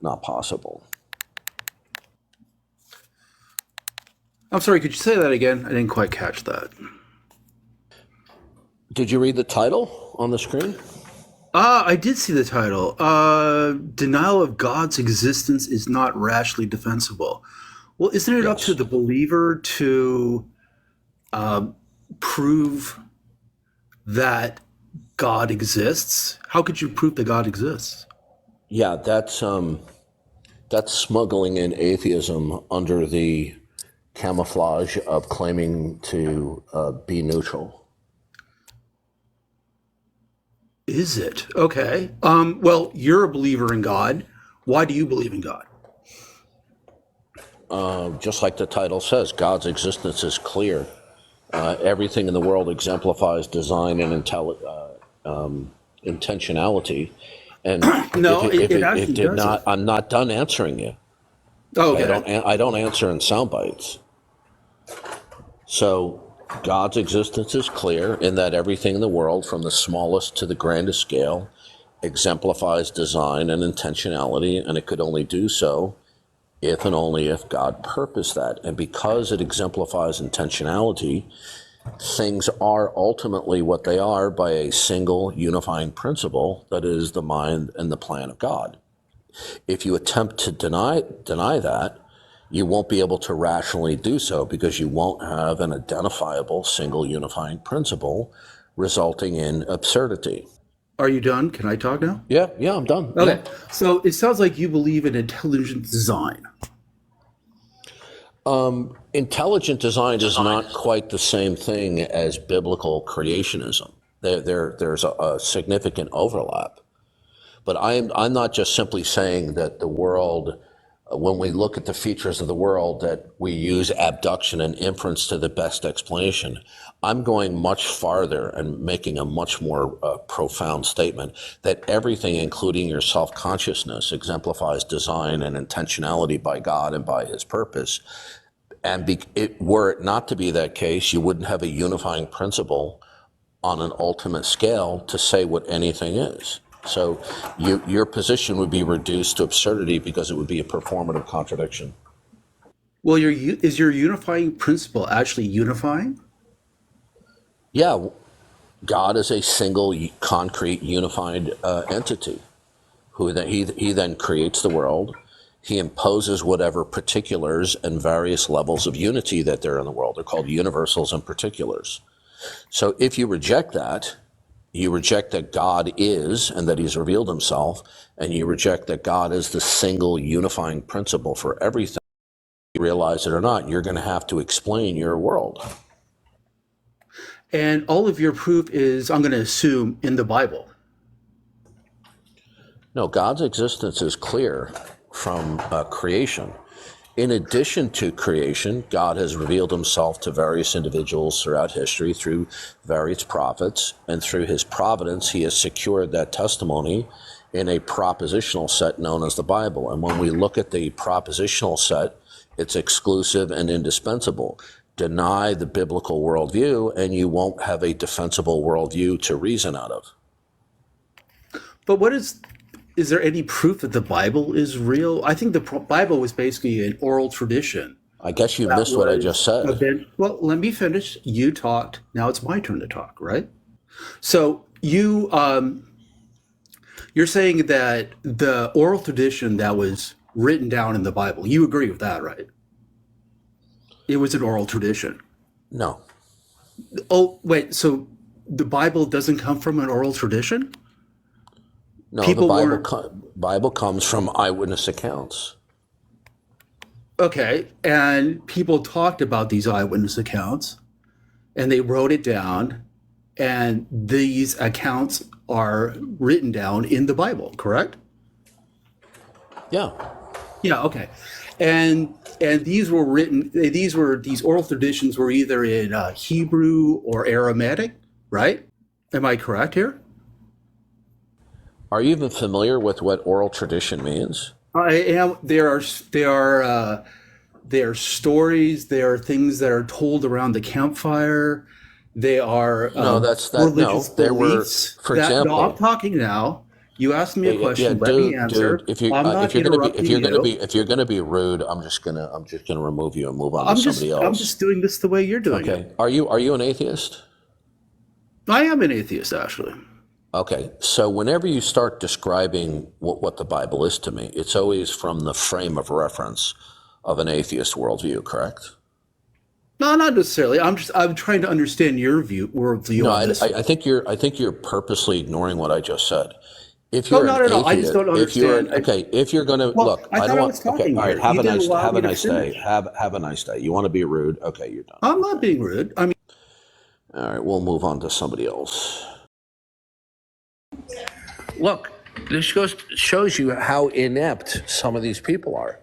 not possible. I'm sorry, could you say that again? I didn't quite catch that. Did you read the title on the screen? I did see the title. Denial of God's existence is not rationally defensible. Well, isn't it up to Yes. the believer to prove that God exists? How could you prove that God exists? Yeah, that's smuggling in atheism under the camouflage of claiming to be neutral. Is it? Okay. Well, you're a believer in God. Why do you believe in God? Just like the title says, God's existence is clear. Everything in the world exemplifies design and intentionality. And if No, it, if it it, it actually did doesn't. not, I'm not done answering you. Oh, Okay, okay. I don't answer in sound bites. So God's existence is clear in that everything in the world, from the smallest to the grandest scale, exemplifies design and intentionality, and it could only do so if and only if God purposed that. And because it exemplifies intentionality, things are ultimately what they are by a single unifying principle that is the mind and the plan of God. If you attempt to deny that, you won't be able to rationally do so because you won't have an identifiable single unifying principle, resulting in absurdity. Are you done? Can I talk now? Yeah, I'm done. Yeah. Okay. So it sounds like you believe in intelligent design. Intelligent design is not quite the same thing as biblical creationism. There's a significant overlap. But I'm not just simply saying that the world, when we look at the features of the world, that we use abduction and inference to the best explanation. I'm going much farther and making a much more profound statement that everything, including your self-consciousness, exemplifies design and intentionality by God and by his purpose. And were it not to be that case, you wouldn't have a unifying principle on an ultimate scale to say what anything is. So your position would be reduced to absurdity because it would be a performative contradiction. Well, is your unifying principle actually unifying? Yeah, God is a single, concrete, unified entity who he then creates the world. He imposes whatever particulars and various levels of unity that there are in the world. They're called universals and particulars. So if you reject that, you reject that God is and that he's revealed himself, and you reject that God is the single unifying principle for everything. You realize it or not, you're going to have to explain your world. And all of your proof is, I'm going to assume, in the Bible. No, God's existence is clear from creation. In addition to creation, God has revealed himself to various individuals throughout history through various prophets, and through his providence, he has secured that testimony in a propositional set known as the Bible. And when we look at the propositional set, it's exclusive and indispensable. Deny the biblical worldview, and you won't have a defensible worldview to reason out of. But is there any proof that the Bible is real? I think the Bible was basically an oral tradition. I guess you That missed what I was just said. well, let me finish. You talked. Now it's my turn to talk, right? So you're saying that the oral tradition that was written down in the Bible, you agree with that, right? It was an oral tradition. No. Oh, wait. So the Bible doesn't come from an oral tradition? No, the People Bible weren't Bible comes from eyewitness accounts. okay, and people talked about these eyewitness accounts, and they wrote it down, and these accounts are written down in the Bible, correct? Yeah. Yeah, okay. And these oral traditions were either in Hebrew or Aramaic, right? Am I correct here? Are you even familiar with what oral tradition means? I am. There are stories. There are things that are told around the campfire. They are No, that's that. No, religious there were, beliefs. for That no, I'm example, talking now. You asked me a Yeah, question. Let me answer. dude. If you I'm not interrupting you. if you're gonna be rude, I'm just gonna remove you and move on to somebody I'm else. just doing this the way you're doing it. Okay. Are you an atheist? I am an atheist, actually. Okay. So whenever you start describing what the Bible is to me, it's always from the frame of reference of an atheist worldview, correct? No, not necessarily. I'm trying to understand your worldview No, on this. I think you're purposely ignoring what I just said. If No, you're an not at all. I just atheist, don't understand. if you're gonna Well, look, I I thought don't I want. was Okay, talking all right. here. You didn't allow me Have a to nice day. finish. Have a nice day. You want to be rude? Okay, you're done. I'm not being rude. I mean, All right, we'll move on to somebody else. Look, this shows you how inept some of these people are.